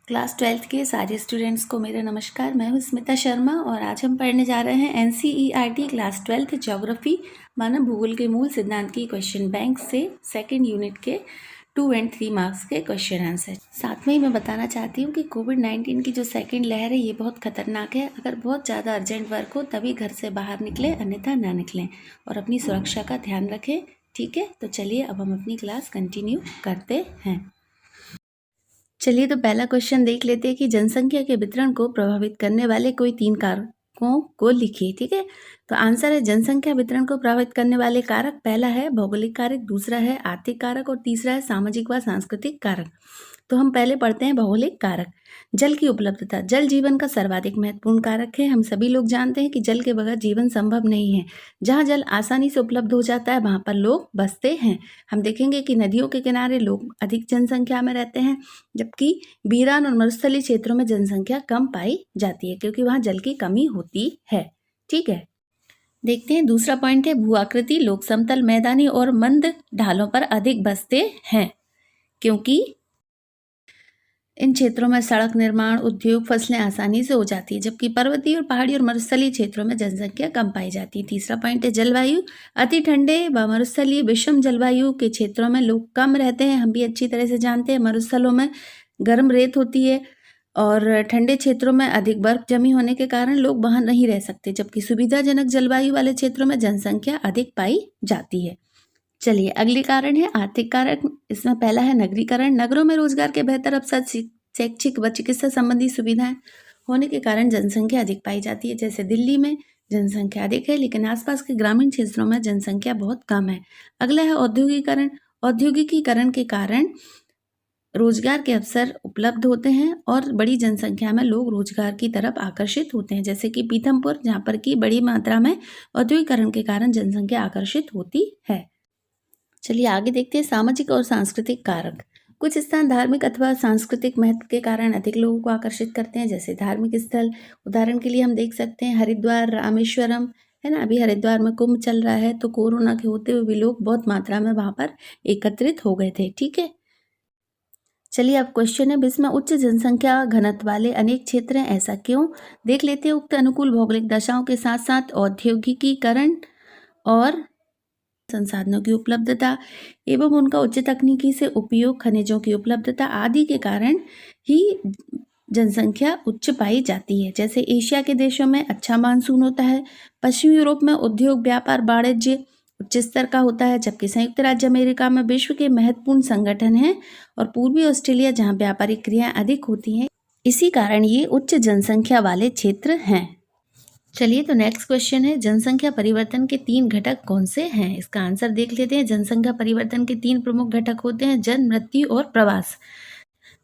Class 12th के सारे students को मेरा नमस्कार। मैं हूं स्मिता शर्मा और आज हम पढ़ने जा रहे हैं NCERT क्लास 12th ज्योग्राफी मानव भूगोल के मूल सिद्धांत की क्वेश्चन बैंक से सेकंड यूनिट के 2 और 3 मार्क्स के क्वेश्चन आंसर। साथ में ही मैं बताना चाहती हूँ कि कोविड-19 की जो सेकंड लहर है ये बहुत खतरनाक है। अगर बहुत ज़्यादा अर्जेंट वर्क हो तभी घर से बाहर निकलें, अन्यथा ना निकलें और अपनी सुरक्षा का ध्यान रखें। ठीक है, तो चलिए अब हम अपनी क्लास कंटिन्यू करते हैं। चलिए तो पहला क्वेश्चन देख लेते हैं कि जनसंख्या के वितरण को प्रभावित करने वाले कोई 3 कारकों को लिखिए। ठीक है, तो आंसर है जनसंख्या वितरण को प्रभावित करने वाले कारक। पहला है भौगोलिक कारक, दूसरा है आर्थिक कारक और तीसरा है सामाजिक व सांस्कृतिक कारक। तो हम पहले पढ़ते हैं भौगोलिक कारक। जल की उपलब्धता। जल जीवन का सर्वाधिक महत्वपूर्ण कारक है। हम सभी लोग जानते हैं कि जल के बगैर जीवन संभव नहीं है। जहाँ जल आसानी से उपलब्ध हो जाता है वहाँ पर लोग बसते हैं। हम देखेंगे कि नदियों के किनारे लोग अधिक जनसंख्या में रहते हैं, जबकि वीरान और मरुस्थलीय क्षेत्रों में जनसंख्या कम पाई जाती है क्योंकि वहाँ जल की कमी होती है। ठीक है, देखते हैं दूसरा पॉइंट है भू आकृति। लोग समतल, मैदानी और मंद ढालों पर अधिक बसते हैं क्योंकि इन क्षेत्रों में सड़क निर्माण, उद्योग, फसलें आसानी से हो जाती है, जबकि पर्वतीय और पहाड़ी और मरुस्थलीय क्षेत्रों में जनसंख्या कम पाई जाती है। तीसरा पॉइंट है जलवायु। अति ठंडे व मरुस्थलीय विषम जलवायु के क्षेत्रों में लोग कम रहते हैं। हम भी अच्छी तरह से जानते हैं मरुस्थलों में गर्म रेत होती है और ठंडे क्षेत्रों में अधिक बर्फ जमी होने के कारण लोग वहां नहीं रह सकते, जबकि सुविधाजनक जलवायु वाले क्षेत्रों में जनसंख्या अधिक पाई जाती है। चलिए अगले कारण है आर्थिक कारक। इसमें पहला है नगरीकरण। नगरों में रोजगार के बेहतर अवसर, शैक्षिक व चिकित्सा संबंधी सुविधाएं होने के कारण जनसंख्या अधिक पाई जाती है। जैसे दिल्ली में जनसंख्या अधिक है लेकिन आसपास के ग्रामीण क्षेत्रों में जनसंख्या बहुत कम है। अगला है औद्योगिकीकरण। औद्योगिकीकरण के कारण रोजगार के अवसर उपलब्ध होते हैं और बड़ी जनसंख्या में लोग रोजगार की तरफ आकर्षित होते हैं, जैसे कि पीथमपुर, जहाँ पर की बड़ी मात्रा में औद्योगिकरण के कारण जनसंख्या आकर्षित होती है। चलिए आगे देखते हैं सामाजिक और सांस्कृतिक कारक। कुछ स्थान धार्मिक अथवा सांस्कृतिक महत्व के कारण अधिक लोगों को आकर्षित करते हैं, जैसे धार्मिक स्थल। उदाहरण के लिए हम देख सकते हैं हरिद्वार, रामेश्वरम, है ना। अभी हरिद्वार में कुंभ चल रहा है तो कोरोना के होते हुए भी लोग बहुत मात्रा में वहां पर एकत्रित हो गए थे। ठीक है, चलिए अब क्वेश्चन है विश्व में उच्च जनसंख्या घनत्व वाले अनेक क्षेत्र हैं, ऐसा क्यों? देख लेते हैं। उक्त अनुकूल भौगोलिक दशाओं के साथ साथ औद्योगिकीकरण और संसाधनों की उपलब्धता एवं उनका उच्च तकनीकी से उपयोग, खनिजों की उपलब्धता आदि के कारण ही जनसंख्या उच्च पाई जाती है। जैसे एशिया के देशों में अच्छा मानसून होता है, पश्चिमी यूरोप में उद्योग, व्यापार, वाणिज्य उच्च स्तर का होता है, जबकि संयुक्त राज्य अमेरिका में विश्व के महत्वपूर्ण संगठन हैं और पूर्वी ऑस्ट्रेलिया जहाँ व्यापारिक क्रियाएं अधिक होती हैं, इसी कारण ये उच्च जनसंख्या वाले क्षेत्र हैं। चलिए तो नेक्स्ट क्वेश्चन है जनसंख्या परिवर्तन के 3 घटक कौन से हैं? इसका आंसर देख लेते हैं। जनसंख्या परिवर्तन के 3 प्रमुख घटक होते हैं जन्म, मृत्यु और प्रवास।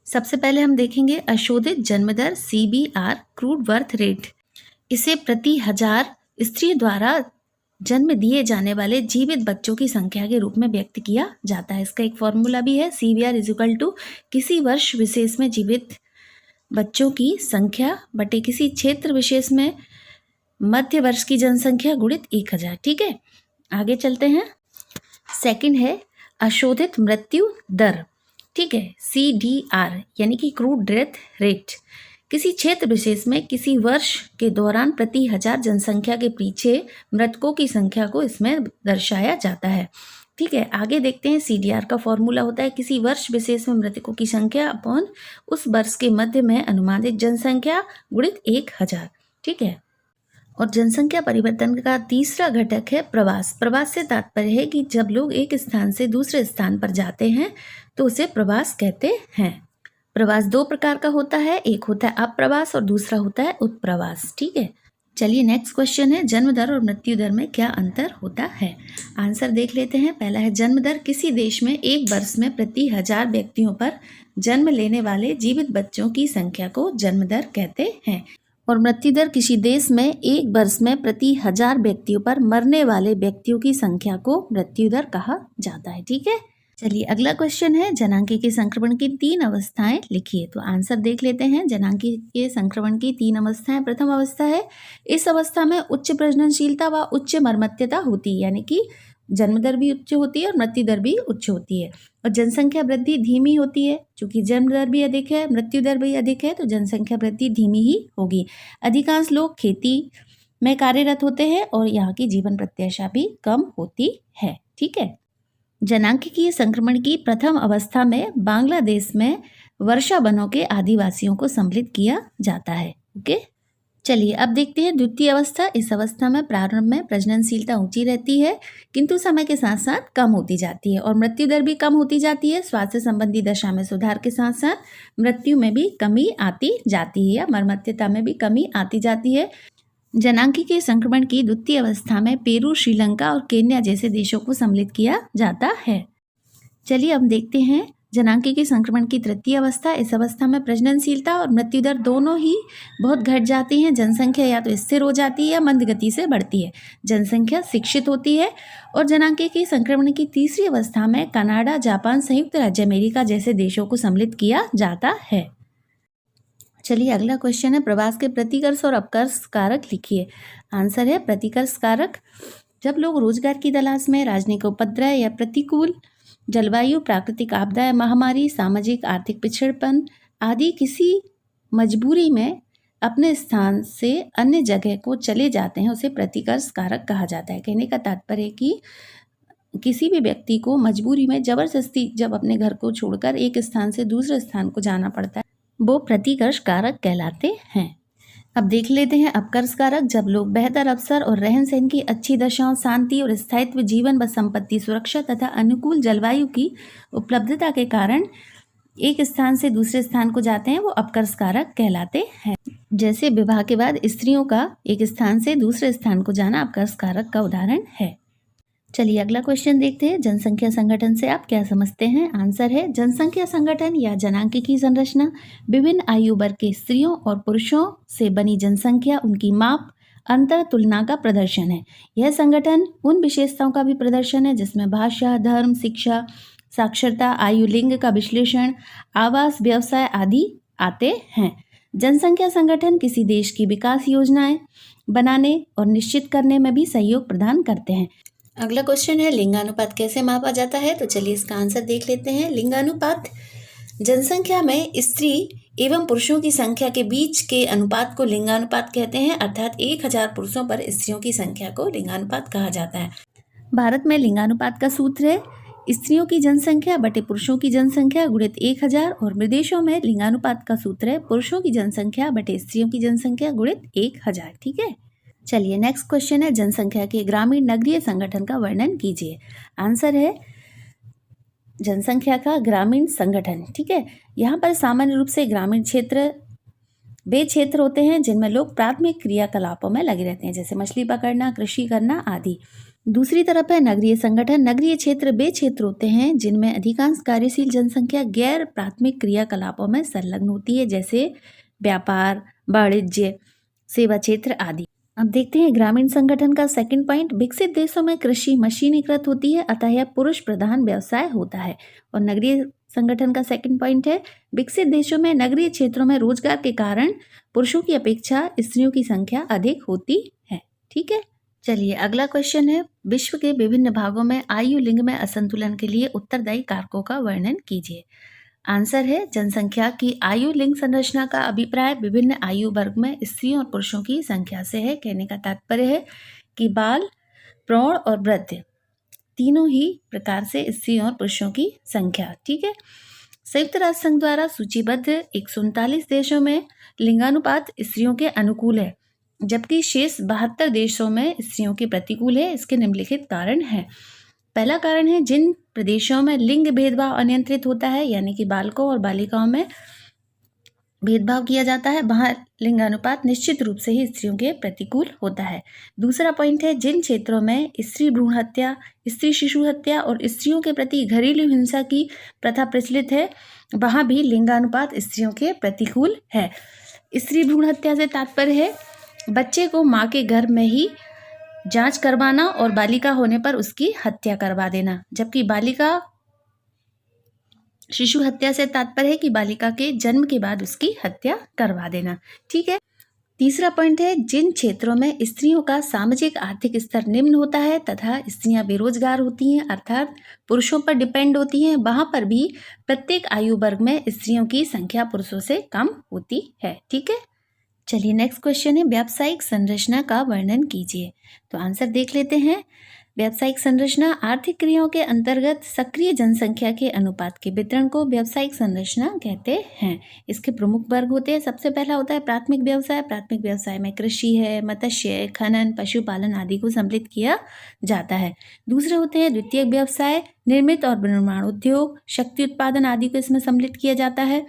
सबसे पहले हम देखेंगे अशोधित जन्म दर, CBR, क्रूड बर्थ रेट। इसे प्रति 1000 स्त्री द्वारा जन्म दिए जाने वाले जीवित बच्चों की संख्या के रूप में व्यक्त किया जाता है। इसका एक फॉर्मूला भी है, CBR = किसी वर्ष विशेष में जीवित बच्चों की संख्या बटे किसी क्षेत्र विशेष में मध्य वर्ष की जनसंख्या गुणित 1000। ठीक है, आगे चलते हैं। सेकंड है अशोधित मृत्यु दर। ठीक है, CDR यानी कि क्रूड डेथ रेट। किसी क्षेत्र विशेष में किसी वर्ष के दौरान प्रति 1000 जनसंख्या के पीछे मृतकों की संख्या को इसमें दर्शाया जाता है। ठीक है, आगे देखते हैं। CDR का फॉर्मूला होता है किसी वर्ष विशेष में मृतकों की संख्या अपॉन उस वर्ष के मध्य में अनुमानित जनसंख्या गुणित 1000। ठीक है, और जनसंख्या परिवर्तन का तीसरा घटक है प्रवास। प्रवास से तात्पर्य है कि जब लोग एक स्थान से दूसरे स्थान पर जाते हैं तो उसे प्रवास कहते हैं। प्रवास 2 प्रकार का होता है, एक होता है अप्रवास और दूसरा होता है उत्प्रवास। ठीक है, चलिए नेक्स्ट क्वेश्चन है जन्म दर और मृत्यु दर में क्या अंतर होता है? आंसर देख लेते हैं। पहला है जन्म दर। किसी देश में एक वर्ष में प्रति 1000 व्यक्तियों पर जन्म लेने वाले जीवित बच्चों की संख्या को जन्म दर कहते हैं। और मृत्यु दर किसी देश में एक वर्ष में प्रति 1000 व्यक्तियों पर मरने वाले व्यक्तियों की संख्या को मृत्यु दर कहा जाता है। ठीक है, चलिए अगला क्वेश्चन है जनांगीय संक्रमण की 3 अवस्थाएं लिखिए। तो आंसर देख लेते हैं। जनांगीय संक्रमण की 3 अवस्थाएं। प्रथम अवस्था है, इस अवस्था में उच्च प्रजननशीलता व उच्च मर्मत्यता होती है, यानी कि जन्म दर भी उच्च होती है और मृत्यु दर भी उच्च होती है। और जनसंख्या वृद्धि धीमी होती है, चूंकि जन्म दर भी अधिक है, मृत्यु दर भी अधिक है, तो जनसंख्या वृद्धि धीमी ही होगी। अधिकांश लोग खेती में कार्यरत होते हैं और यहाँ की जीवन प्रत्याशा भी कम होती है। ठीक है। जनांगीय संक्रमण की प्रथम अवस्था में बांग्लादेश में वर्षा वनों के आदिवासियों को सम्मिलित किया जाता है। ओके, चलिए अब देखते हैं द्वितीय अवस्था। इस अवस्था में प्रारंभ में प्रजननशीलता ऊंची रहती है, किंतु समय के साथ साथ कम होती जाती है और मृत्यु दर भी कम होती जाती है। स्वास्थ्य संबंधी दशा में सुधार के साथ साथ मृत्यु में भी कमी आती जाती है या मर्मत्यता में भी कमी आती जाती है। जनांगीय संक्रमण की द्वितीय अवस्था में पेरू, श्रीलंका और केन्या जैसे देशों को सम्मिलित किया जाता है। चलिए अब देखते हैं जनांगीय संक्रमण की तृतीय अवस्था। इस अवस्था में प्रजननशीलता और मृत्यु दर दोनों ही बहुत घट जाती हैं। जनसंख्या या तो स्थिर हो जाती है या मंद गति से बढ़ती है। जनसंख्या शिक्षित होती है। और जनांगीय संक्रमण की तीसरी अवस्था में कनाडा, जापान, संयुक्त राज्य अमेरिका जैसे देशों को सम्मिलित किया जाता है। चलिए अगला क्वेश्चन है, प्रवास के प्रतिकर्ष और अपकर्ष कारक लिखिए। आंसर है प्रतिकर्ष कारक। जब लोग रोजगार की तलाश में राजनीतिक उपद्रव या प्रतिकूल जलवायु, प्राकृतिक आपदाएं, महामारी, सामाजिक आर्थिक पिछड़पन आदि किसी मजबूरी में अपने स्थान से अन्य जगह को चले जाते हैं, उसे प्रतिकर्ष कारक कहा जाता है। कहने का तात्पर्य है कि किसी भी व्यक्ति को मजबूरी में जबरदस्ती जब अपने घर को छोड़कर एक स्थान से दूसरे स्थान को जाना पड़ता है, वो प्रतिकर्ष कारक कहलाते हैं। अब देख लेते हैं अपकर्ष कारक। जब लोग बेहतर अवसर और रहन सहन की अच्छी दशाओं, शांति और स्थायित्व, जीवन व संपत्ति सुरक्षा तथा अनुकूल जलवायु की उपलब्धता के कारण एक स्थान से दूसरे स्थान को जाते हैं, वो अपकर्ष कारक कहलाते हैं। जैसे विवाह के बाद स्त्रियों का एक स्थान से दूसरे स्थान को जाना अपकर्ष कारक का उदाहरण है। चलिए अगला क्वेश्चन देखते हैं, जनसंख्या संगठन से आप क्या समझते हैं। आंसर है जनसंख्या संगठन या जनांगीय संरचना विभिन्न आयु वर्ग के स्त्रियों और पुरुषों से बनी जनसंख्या, उनकी माप, अंतर, तुलना का प्रदर्शन है। यह संगठन उन विशेषताओं का भी प्रदर्शन है जिसमें भाषा, धर्म, शिक्षा, साक्षरता, आयु, लिंग का विश्लेषण, आवास, व्यवसाय आदि आते हैं। जनसंख्या संगठन किसी देश की विकास योजनाएं बनाने और निश्चित करने में भी सहयोग प्रदान करते हैं। अगला क्वेश्चन है, लिंगानुपात कैसे मापा जाता है। तो चलिए इसका आंसर देख लेते हैं। लिंगानुपात जनसंख्या में स्त्री एवं पुरुषों की संख्या के बीच के अनुपात को लिंगानुपात कहते हैं, अर्थात 1000 पुरुषों पर स्त्रियों की संख्या को लिंगानुपात कहा जाता है। भारत में लिंगानुपात का सूत्र है स्त्रियों की जनसंख्या बटे पुरुषों की जनसंख्या गुणित 1000 और विदेशों में लिंगानुपात का सूत्र है पुरुषों की जनसंख्या बटे स्त्रियों की जनसंख्या गुणित 1000। ठीक है। चलिए नेक्स्ट क्वेश्चन है, जनसंख्या के ग्रामीण नगरीय संगठन का वर्णन कीजिए। आंसर है जनसंख्या का ग्रामीण संगठन। ठीक है। यहाँ पर सामान्य रूप से ग्रामीण क्षेत्र वे क्षेत्र होते हैं जिनमें लोग प्राथमिक क्रियाकलापों में लगे रहते हैं, जैसे मछली पकड़ना, कृषि करना आदि। दूसरी तरफ है नगरीय संगठन। नगरीय क्षेत्र वे क्षेत्र होते हैं जिनमें अधिकांश कार्यशील जनसंख्या गैर प्राथमिक क्रियाकलापों में संलग्न होती है, जैसे व्यापार, वाणिज्य, सेवा क्षेत्र आदि। अब देखते हैं ग्रामीण संगठन का सेकंड पॉइंट। विकसित देशों में कृषि मशीनीकृत होती है, अतः यह पुरुष प्रधान व्यवसाय होता है। और नगरीय संगठन का सेकंड पॉइंट है, विकसित देशों में नगरीय क्षेत्रों में रोजगार के कारण पुरुषों की अपेक्षा स्त्रियों की संख्या अधिक होती है। ठीक है। चलिए अगला क्वेश्चन है, विश्व के विभिन्न भागों में आयु लिंग में असंतुलन के लिए उत्तरदायी कारकों का वर्णन कीजिए। आंसर है जनसंख्या की आयु लिंग संरचना का अभिप्राय विभिन्न आयु वर्ग में स्त्रियों और पुरुषों की संख्या से है। कहने का तात्पर्य है कि बाल, प्रौढ़ और वृद्ध तीनों ही प्रकार से स्त्रियों और पुरुषों की संख्या। ठीक है। संयुक्त राष्ट्र संघ द्वारा सूचीबद्ध 139 देशों में लिंगानुपात स्त्रियों के अनुकूल है, जबकि शेष 72 देशों में स्त्रियों के प्रतिकूल है। इसके निम्नलिखित कारण हैं। पहला कारण है, जिन प्रदेशों में लिंग भेदभाव अनियंत्रित होता है, यानी कि बालकों और बालिकाओं में भेदभाव किया जाता है, वहाँ लिंगानुपात निश्चित रूप से ही स्त्रियों के प्रतिकूल होता है। दूसरा पॉइंट है, जिन क्षेत्रों में स्त्री भ्रूण हत्या, स्त्री शिशु हत्या और स्त्रियों के प्रति घरेलू हिंसा की प्रथा प्रचलित है, वहाँ भी लिंगानुपात स्त्रियों के प्रतिकूल है। स्त्री भ्रूण हत्या से तात्पर्य है बच्चे को माँ के गर्भ में ही जांच करवाना और बालिका होने पर उसकी हत्या करवा देना, जबकि बालिका शिशु हत्या से तात्पर्य है कि बालिका के जन्म के बाद उसकी हत्या करवा देना। ठीक है। तीसरा पॉइंट है, जिन क्षेत्रों में स्त्रियों का सामाजिक आर्थिक स्तर निम्न होता है तथा स्त्रियां बेरोजगार होती हैं अर्थात पुरुषों पर डिपेंड होती हैं, वहां पर भी प्रत्येक आयु वर्ग में स्त्रियों की संख्या पुरुषों से कम होती है। ठीक है, चलिए नेक्स्ट क्वेश्चन है, व्यावसायिक संरचना का वर्णन कीजिए। तो आंसर देख लेते हैं। व्यावसायिक संरचना आर्थिक क्रियाओं के अंतर्गत सक्रिय जनसंख्या के अनुपात के वितरण को व्यावसायिक संरचना कहते हैं। इसके प्रमुख वर्ग होते हैं। सबसे पहला होता है प्राथमिक व्यवसाय। प्राथमिक व्यवसाय में कृषि है, मत्स्य, खनन, पशुपालन आदि को सम्मिलित किया जाता है। दूसरे होते हैं द्वितीयक व्यवसाय, निर्मित और विनिर्माण उद्योग, शक्ति उत्पादन आदि को इसमें सम्मिलित किया जाता है।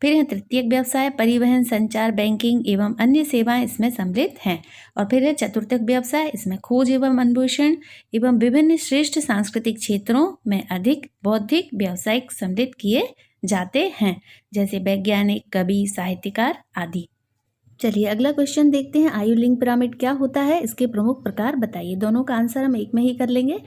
फिर है तृतीयक व्यवसाय, परिवहन, संचार, बैंकिंग एवं अन्य सेवाएं इसमें सम्मिलित हैं। और फिर है चतुर्थक व्यवसाय, इसमें खोज एवं अन्वेषण एवं विभिन्न श्रेष्ठ सांस्कृतिक क्षेत्रों में अधिक बौद्धिक व्यावसायिक सम्मिलित किए जाते हैं, जैसे वैज्ञानिक, कवि, साहित्यकार आदि। चलिए अगला क्वेश्चन देखते हैं, आयु लिंग पिरामिड क्या होता है, इसके प्रमुख प्रकार बताइए। दोनों का आंसर हम एक में ही कर लेंगे।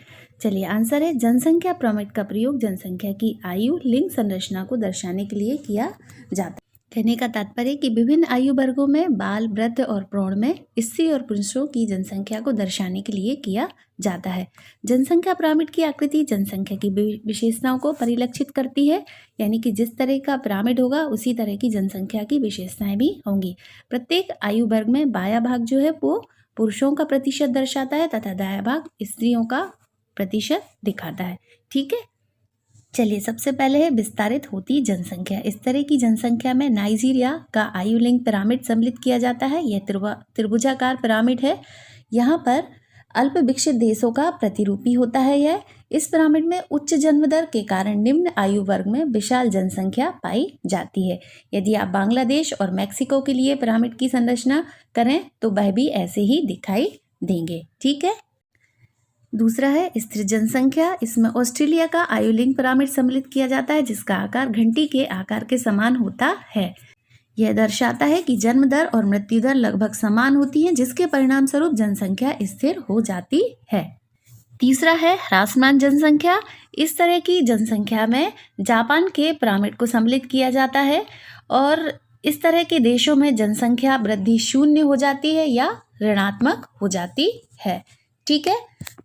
चलिए आंसर है, जनसंख्या पिरामिड का प्रयोग जनसंख्या की आयु लिंग संरचना को दर्शाने के लिए किया जाता है। कहने का तात्पर्य कि विभिन्न आयु वर्गों में बाल, वृद्ध और प्रौढ़ में स्त्री और पुरुषों की जनसंख्या को दर्शाने के लिए किया जाता है। जनसंख्या पिरामिड की आकृति जनसंख्या की विशेषताओं को परिलक्षित करती है, यानी कि जिस तरह का पिरामिड होगा उसी तरह की जनसंख्या की विशेषताएं भी होंगी। प्रत्येक आयु वर्ग में बायां भाग जो है वो पुरुषों का प्रतिशत दर्शाता है तथा दायां भाग स्त्रियों का प्रतिशत दिखाता है। ठीक है, चलिए सबसे पहले है विस्तारित होती जनसंख्या। इस तरह की जनसंख्या में नाइजीरिया का आयु लिंग पिरामिड सम्मिलित किया जाता है। यह त्रिभुजाकार पिरामिड है। यहाँ पर अल्प विकसित देशों का प्रतिरूपी होता है। यह इस पिरामिड में उच्च जन्म दर के कारण निम्न आयु वर्ग में विशाल जनसंख्या पाई जाती है। यदि आप बांग्लादेश और मैक्सिको के लिए पिरामिड की संरचना करें तो वह भी ऐसे ही दिखाई देंगे। ठीक है, दूसरा है स्थिर जनसंख्या। इसमें ऑस्ट्रेलिया का आयु लिंग पिरामिड सम्मिलित किया जाता है, जिसका आकार घंटी के आकार के समान होता है। यह दर्शाता है कि जन्म दर और मृत्यु दर लगभग समान होती है, जिसके परिणाम स्वरूप जनसंख्या स्थिर हो जाती है। तीसरा है ह्रासमान जनसंख्या। इस तरह की जनसंख्या में जापान के पिरामिड को सम्मिलित किया जाता है और इस तरह के देशों में जनसंख्या वृद्धि शून्य हो जाती है या ऋणात्मक हो जाती है। ठीक है,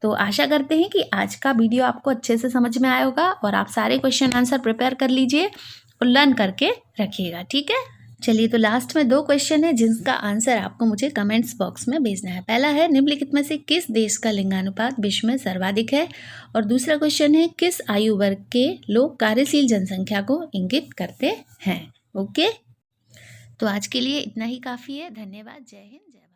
तो आशा करते हैं कि आज का वीडियो आपको अच्छे से समझ में आया होगा और आप सारे क्वेश्चन आंसर प्रिपेयर कर लीजिए और लर्न करके रखिएगा। ठीक है, चलिए तो लास्ट में 2 क्वेश्चन है जिसका आंसर आपको मुझे कमेंट्स बॉक्स में भेजना है। पहला है निम्नलिखित में से किस देश का लिंगानुपात विश्व में सर्वाधिक है, और दूसरा क्वेश्चन है किस आयु वर्ग के लोग कार्यशील जनसंख्या को इंगित करते हैं। ओके, तो आज के लिए इतना ही काफ़ी है। धन्यवाद। जय हिंद, जय भारत।